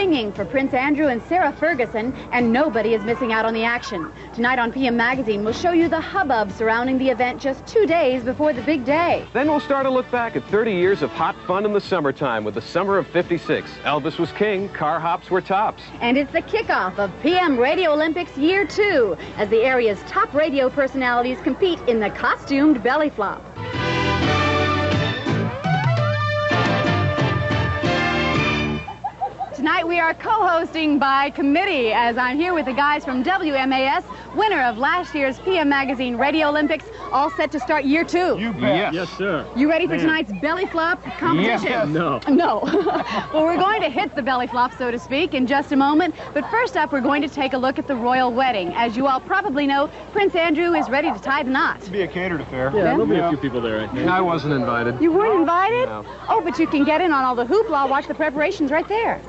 ringing for Prince Andrew and Sarah Ferguson, and nobody is missing out on the action. Tonight on PM Magazine, we'll show you the hubbub surrounding the event just 2 days before the big day. Then we'll start a look back at 30 years of hot fun in the summertime with the summer of '56. Elvis was king, car hops were tops. And it's the kickoff of PM Radio Olympics Year 2, as the area's top radio personalities compete in the costumed belly flop. Tonight we are co-hosting by committee, as I'm here with the guys from WMAS, winner of last year's PM Magazine Radio Olympics, all set to start Year 2. You bet. Yes, sir. You ready for tonight's belly flop competition? Yes. No. Well, we're going to hit the belly flop, so to speak, in just a moment. But first up, we're going to take a look at the royal wedding. As you all probably know, Prince Andrew is ready to tie the knot. It'll be a catered affair. Yeah, there'll be a few people there, I think. I wasn't invited. You weren't invited? No. Oh, but you can get in on all the hoopla. Watch the preparations right there.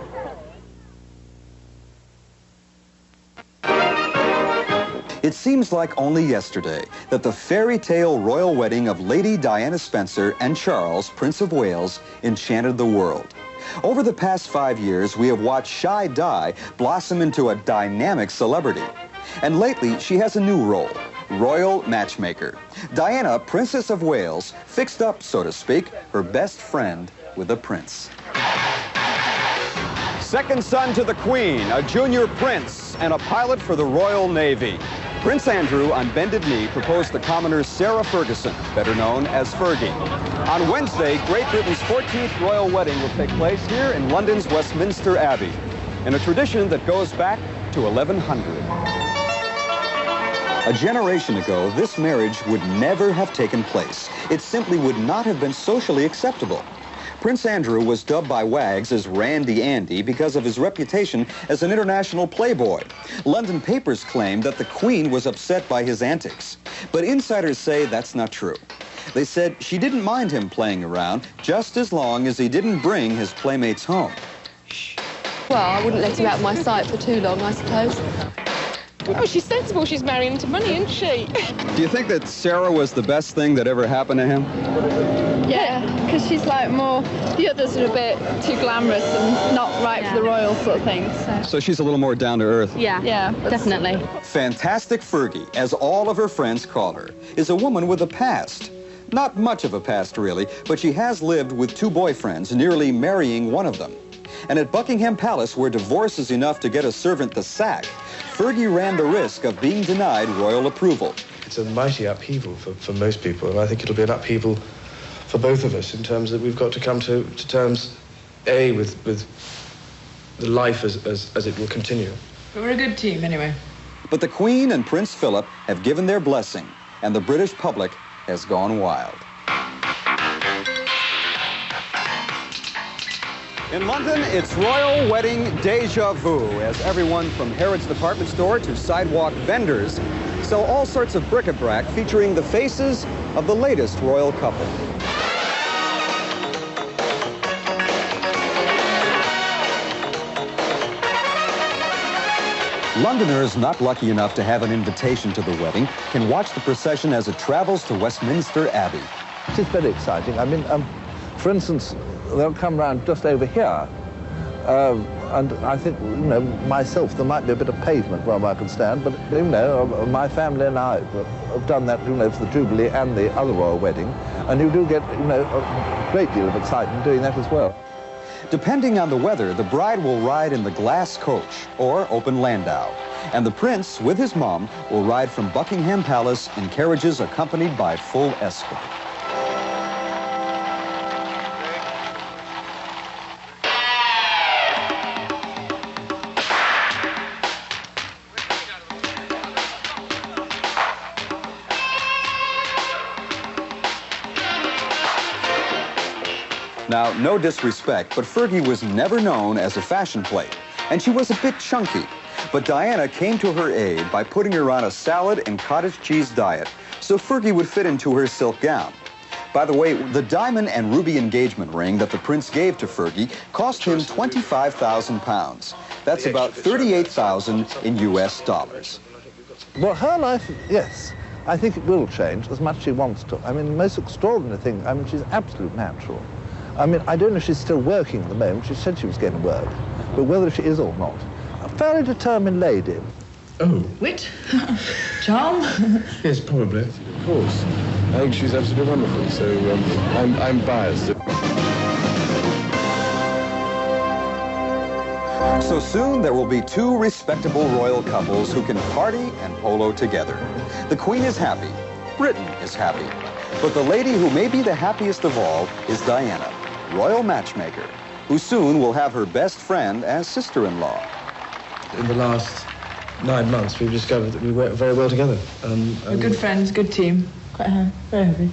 It seems like only yesterday that the fairy tale royal wedding of Lady Diana Spencer and Charles, Prince of Wales, enchanted the world. Over the past 5 years, we have watched Shy Di blossom into a dynamic celebrity. And lately, she has a new role, royal matchmaker. Diana, Princess of Wales, fixed up, so to speak, her best friend with a prince. Second son to the Queen, a junior prince, and a pilot for the Royal Navy. Prince Andrew, on bended knee, proposed to commoner Sarah Ferguson, better known as Fergie. On Wednesday, Great Britain's 14th royal wedding will take place here in London's Westminster Abbey, in a tradition that goes back to 1100. A generation ago, this marriage would never have taken place. It simply would not have been socially acceptable. Prince Andrew was dubbed by wags as Randy Andy because of his reputation as an international playboy. London papers claimed that the Queen was upset by his antics. But insiders say that's not true. They said she didn't mind him playing around just as long as he didn't bring his playmates home. Well, I wouldn't let him out of my sight for too long, I suppose. Oh, she's sensible. She's marrying to money, isn't she? Do you think that Sarah was the best thing that ever happened to him? Yeah, because she's like more, the others are a bit too glamorous and not right for the royal sort of thing. So she's a little more down to earth. Yeah, definitely. Fantastic Fergie, as all of her friends call her, is a woman with a past. Not much of a past, really, but she has lived with 2 boyfriends, nearly marrying one of them. And at Buckingham Palace, where divorce is enough to get a servant the sack, Fergie ran the risk of being denied royal approval. It's a mighty upheaval for most people, and I think it'll be an upheaval for both of us in terms that we've got to come to terms, A, with the life as it will continue. But we're a good team, anyway. But the Queen and Prince Philip have given their blessing, and the British public has gone wild. In London, it's royal wedding déjà vu, as everyone from Harrods department store to sidewalk vendors sell all sorts of bric-a-brac featuring the faces of the latest royal couple. Londoners not lucky enough to have an invitation to the wedding can watch the procession as it travels to Westminster Abbey. It's very exciting. I mean, for instance, they'll come round just over here, and I think, you know, myself, there might be a bit of pavement where I can stand, but, you know, my family and I have done that, you know, for the Jubilee and the other royal wedding, and you do get, you know, a great deal of excitement doing that as well. Depending on the weather, the bride will ride in the glass coach or open landau, and the prince, with his mom, will ride from Buckingham Palace in carriages accompanied by full escort. Now, no disrespect, but Fergie was never known as a fashion plate, and she was a bit chunky. But Diana came to her aid by putting her on a salad and cottage cheese diet, so Fergie would fit into her silk gown. By the way, the diamond and ruby engagement ring that the prince gave to Fergie cost him £25,000. That's about $38,000 in US dollars. Well, her life, yes, I think it will change as much as she wants to. I mean, the most extraordinary thing, I mean, she's absolute natural. I mean, I don't know if she's still working at the moment. She said she was going to work. but whether she is or not, a fairly determined lady. Oh. Wit? Charm? Yes, probably. Of course. I think she's absolutely wonderful, so I'm biased. So soon there will be two respectable royal couples who can party and polo together. The Queen is happy. Britain is happy. But the lady who may be the happiest of all is Diana, royal matchmaker, who soon will have her best friend as sister-in-law. In the last 9 months, we've discovered that we work very well together. We're good friends, good team. Quite very happy.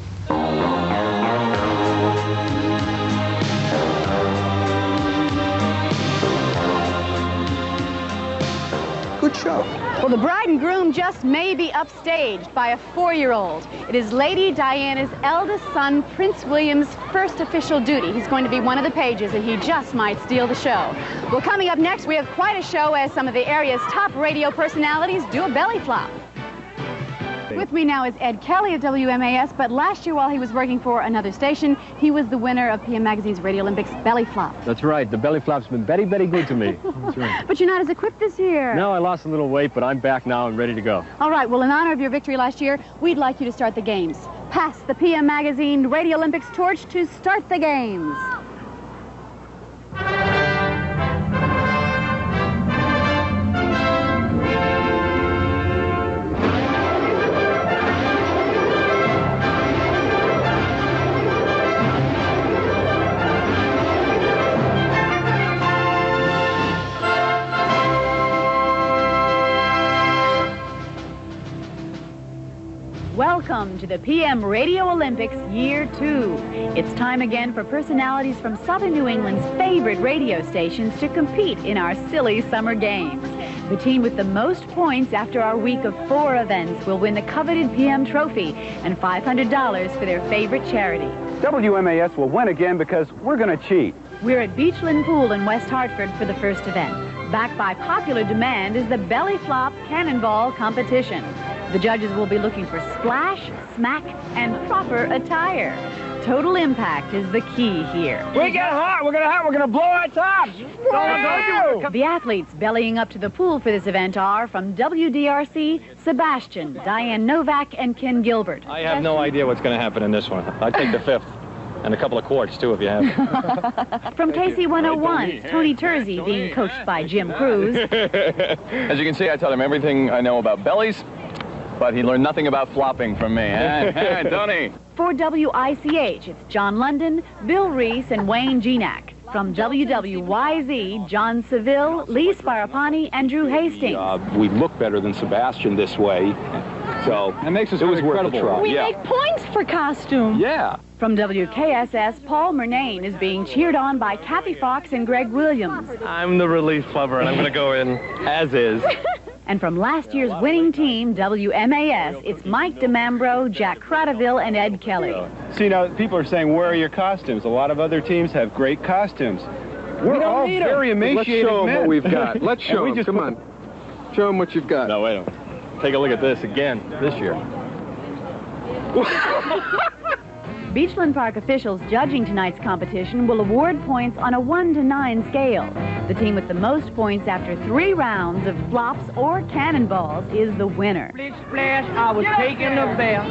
Good show. Well, the bride and groom just may be upstaged by a 4-year-old. It is Lady Diana's eldest son, Prince William's first official duty. He's going to be one of the pages, and he just might steal the show. Well, coming up next, we have quite a show as some of the area's top radio personalities do a belly flop. With me now is Ed Kelly of WMAS, but last year while he was working for another station, he was the winner of PM Magazine's Radio Olympics Belly Flop. That's right. The belly flop's been very, very good to me. That's right. But you're not as equipped this year. No, I lost a little weight, but I'm back now and ready to go. All right, well, in honor of your victory last year, we'd like you to start the games. Pass the PM Magazine Radio Olympics torch to start the games. Welcome to the PM Radio Olympics Year 2. It's time again for personalities from Southern New England's favorite radio stations to compete in our silly summer games. The team with the most points after our week of 4 events will win the coveted PM trophy and $500 for their favorite charity. WMAS will win again because we're going to cheat. We're at Beachland Pool in West Hartford for the first event. Backed by popular demand is the Belly Flop Cannonball competition. The judges will be looking for splash, smack, and proper attire. Total impact is the key here. We get hot, we're going to blow our tops. The athletes bellying up to the pool for this event are from WDRC, Sebastian, Diane Novak, and Ken Gilbert. I have no idea what's going to happen in this one. I'd take the 5th. And a couple of quarts, too, if you have. From KC101, Tony Tersey being coached by Jim Cruz. As you can see, I taught him everything I know about bellies, but he learned nothing about flopping from me. Tony. For WICH, it's John London, Bill Reese, and Wayne Genack. From WWYZ, John Seville, Lee Sparapani, and Drew Hastings. We look better than Sebastian this way, so it makes us really credible. We make points for costume. Yeah. From WKSS, Paul Murnane is being cheered on by Kathy Fox and Greg Williams. I'm the relief flubber, and I'm going to go in as is. And from last year's winning team, WMAS, it's Mike DeMambro, Jack Cradaville, and Ed Kelly. See, now, people are saying, where are your costumes? A lot of other teams have great costumes. We're all very emaciated men. Let's show them what we've got. Let's show them. Come on. Show them what you've got. No, wait a minute. Take a look at this again this year. Beachland Park officials judging tonight's competition will award points on a 1 to 9 scale. The team with the most points after 3 rounds of flops or cannonballs is the winner. Splish splash, I was taking a bath.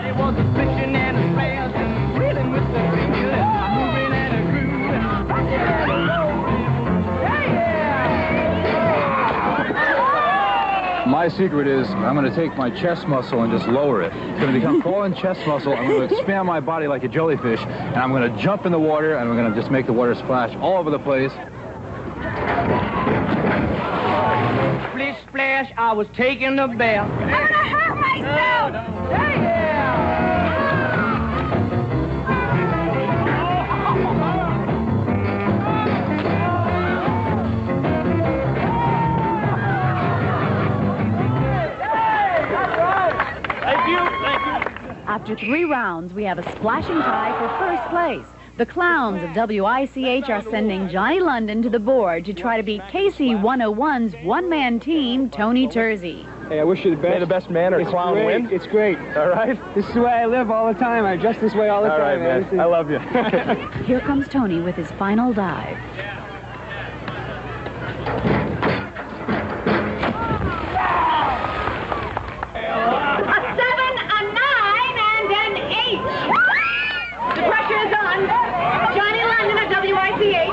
It was a splishing and a splash, reeling with the finger, moving and a groove. My secret is I'm going to take my chest muscle and just lower it. It's going to become fallen chest muscle. I'm going to expand my body like a jellyfish, and I'm going to jump in the water, and I'm going to just make the water splash all over the place. Splish splash, I was taking a bath. I'm going to hurt myself. After 3 rounds, we have a splashing tie for first place. The clowns of WICH are sending Johnny London to the board to try to beat KC101's one-man team, Tony Tersey. Hey, I wish you the best. May the best man or clown win. It's great. All right. This is the way I live all the time. I dress this way all the time. All right, man. I love you. Here comes Tony with his final dive. The pressure is on. Johnny London at WICH.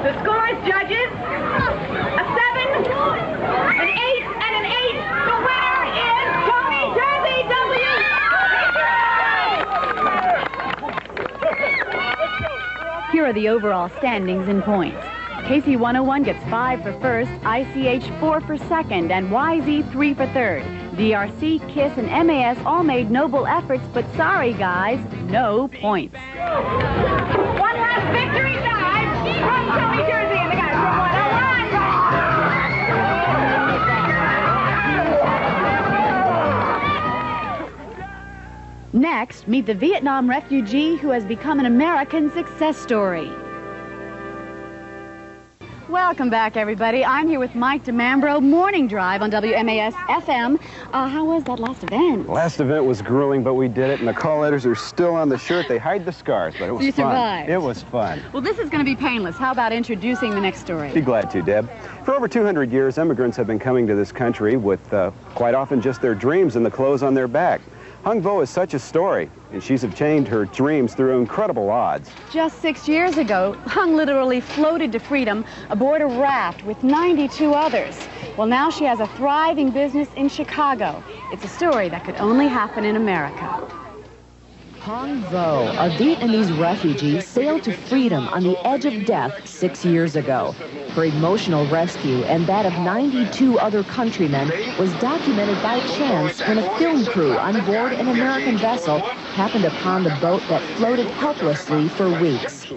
The scores, judges, a 7, an 8, and an 8. The winner is Tony Jersey W. Here are the overall standings in points. KC 101 gets 5 for first, ICH 4 for second, and YZ 3 for third. DRC, KISS, and MAS all made noble efforts, but sorry guys, no points. One last victory dive from Tony Jersey and the guys from 101. Next, meet the Vietnam refugee who has become an American success story. Welcome back, everybody. I'm here with Mike DeMambro, Morning Drive on WMAS FM. How was that last event? Last event was grueling, but we did it, and the call letters are still on the shirt. They hide the scars, but it was You fun. survived. It was fun. Well, this is going to be painless. How about introducing the next story? Be glad to, Deb. For over 200 years, immigrants have been coming to this country with quite often just their dreams and the clothes on their back. Hung Vo is such a story, and she's obtained her dreams through incredible odds. Just 6 years ago, Hung literally floated to freedom aboard a raft with 92 others. Well, now she has a thriving business in Chicago. It's a story that could only happen in America. Hung Vo, a Vietnamese refugee, sailed to freedom on the edge of death 6 years ago. Her emotional rescue and that of 92 other countrymen was documented by chance when a film crew on board an American vessel happened upon the boat that floated helplessly for weeks.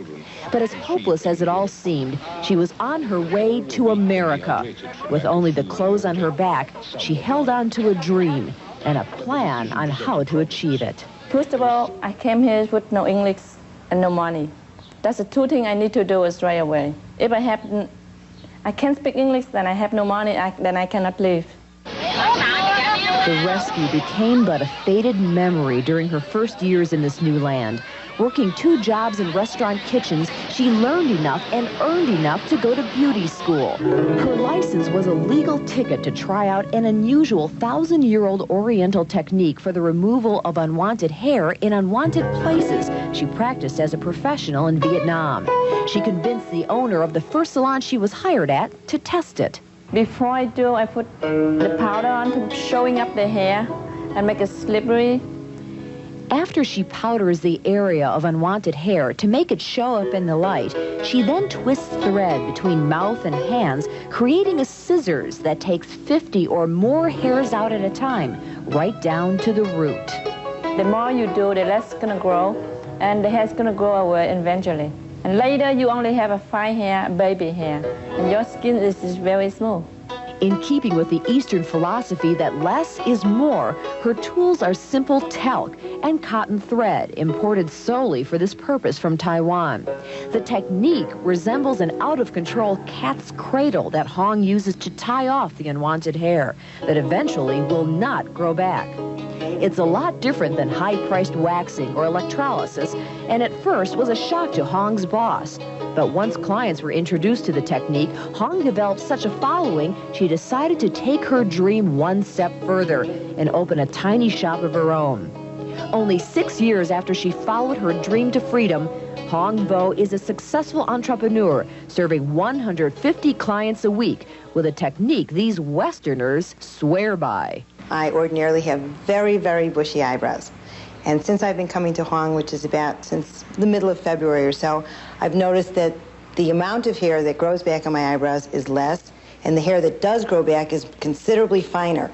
But as hopeless as it all seemed, she was on her way to America. With only the clothes on her back, she held on to a dream and a plan on how to achieve it. First of all, I came here with no English and no money. That's the two things I need to do straight away. If I can't speak English, then I have no money, then I cannot live. The rescue became but a faded memory during her first years in this new land. Working 2 jobs in restaurant kitchens, she learned enough and earned enough to go to beauty school. Her license was a legal ticket to try out an unusual 1,000-year-old Oriental technique for the removal of unwanted hair in unwanted places she practiced as a professional in Vietnam. She convinced the owner of the first salon she was hired at to test it. Before I do, I put the powder on to showing up the hair and make it slippery. After she powders the area of unwanted hair to make it show up in the light, she then twists thread between mouth and hands, creating a scissors that takes 50 or more hairs out at a time, right down to the root. The more you do, the less it's gonna grow, and the hair's gonna grow away eventually. And later, you only have a fine hair, baby hair, and your skin is very smooth. In keeping with the Eastern philosophy that less is more, her tools are simple talc and cotton thread, imported solely for this purpose from Taiwan. The technique resembles an out-of-control cat's cradle that Hong uses to tie off the unwanted hair that eventually will not grow back. It's a lot different than high-priced waxing or electrolysis, and at first was a shock to Hong's boss. But once clients were introduced to the technique, Hong developed such a following, she decided to take her dream one step further and open a tiny shop of her own. Only 6 years after she followed her dream to freedom, Hong Vo is a successful entrepreneur, serving 150 clients a week with a technique these Westerners swear by. I ordinarily have very, very bushy eyebrows. And since I've been coming to Hong, which is about since the middle of February or so, I've noticed that the amount of hair that grows back on my eyebrows is less, and the hair that does grow back is considerably finer.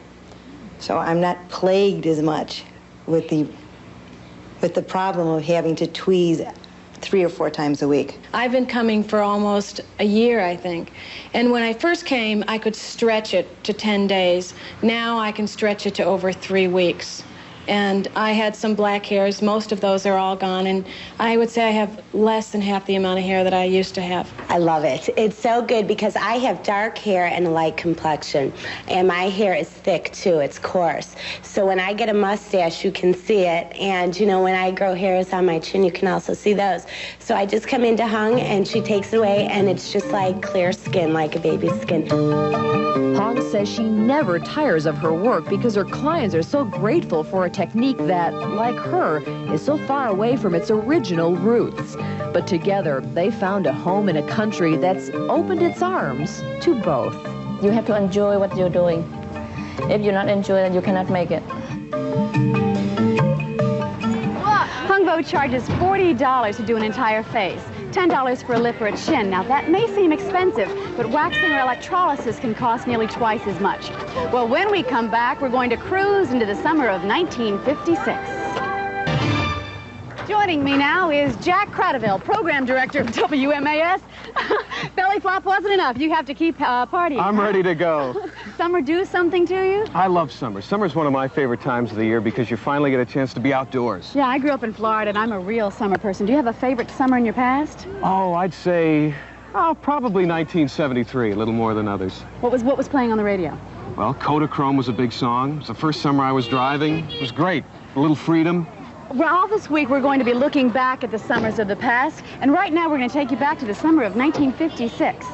So I'm not plagued as much with the problem of having to tweeze 3 or 4 times a week. I've been coming for almost a year, I think. And when I first came, I could stretch it to 10 days. Now I can stretch it to over 3 weeks. And I had some black hairs. Most of those are all gone, and I would say I have less than half the amount of hair that I used to have. I love it. It's so good because I have dark hair and a light complexion, and my hair is thick too. It's coarse. So when I get a mustache, you can see it, and you know, when I grow hairs on my chin, you can also see those. So I just come into Hung, and she takes it away, and it's just like clear skin, like a baby's skin. Hong says she never tires of her work because her clients are so grateful for a technique that, like her, is so far away from its original roots. But together, they found a home in a country that's opened its arms to both. You have to enjoy what you're doing. If you not enjoy it, you cannot make it. Hung Vo charges $40 to do an entire face. $10 for a lip or a chin. Now, that may seem expensive, but waxing or electrolysis can cost nearly twice as much. Well, when we come back, we're going to cruise into the summer of 1956. Joining me now is Jack Cradaville, Program Director of WMAS. Belly flop wasn't enough. You have to keep partying. I'm ready to go. Summer do something to you? I love summer. Summer's one of my favorite times of the year because you finally get a chance to be outdoors. Yeah, I grew up in Florida, and I'm a real summer person. Do you have a favorite summer in your past? Oh, I'd say, probably 1973, a little more than others. What was playing on the radio? Well, Kodachrome was a big song. It was the first summer I was driving. It was great. A little freedom. Well, all this week we're going to be looking back at the summers of the past, and right now we're going to take you back to the summer of 1956.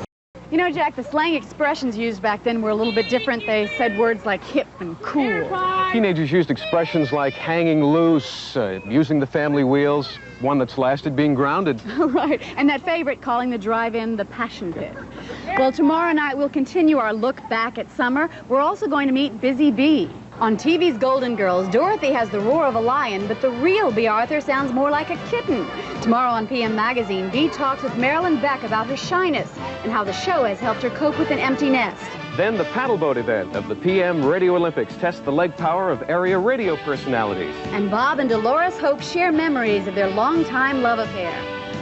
You know, Jack, the slang expressions used back then were a little bit different. They said words like hip and cool. Teenagers used expressions like hanging loose, using the family wheels, one that's lasted being grounded. Right, and that favorite, calling the drive-in the passion pit. Well, tomorrow night we'll continue our look back at summer. We're also going to meet Busy Bee. On TV's Golden Girls, Dorothy has the roar of a lion, but the real Bea Arthur sounds more like a kitten. Tomorrow on PM Magazine, Bea talks with Marilyn Beck about her shyness and how the show has helped her cope with an empty nest. Then the paddleboat event of the PM Radio Olympics tests the leg power of area radio personalities. And Bob and Dolores Hope share memories of their longtime love affair.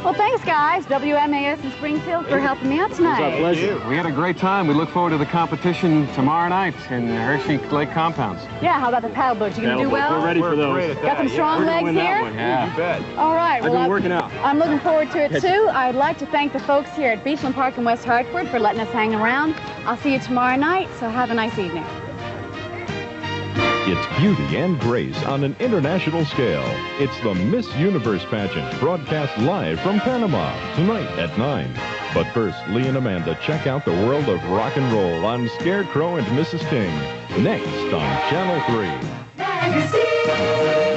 Well, thanks, guys, WMAS in Springfield, for helping me out tonight. It was our pleasure. We had a great time. We look forward to the competition tomorrow night in Hershey Lake Compounds. Yeah, how about the paddle boats? You going to do well? We're ready for those. Got some strong legs here? Yeah, you bet. All right. I've been working out. I'm looking forward to it, too. I'd like to thank the folks here at Beachland Park in West Hartford for letting us hang around. I'll see you tomorrow night, so have a nice evening. It's beauty and grace on an international scale. It's the Miss Universe pageant, broadcast live from Panama, tonight at 9. But first, Lee and Amanda check out the world of rock and roll on Scarecrow and Mrs. King, next on Channel 3.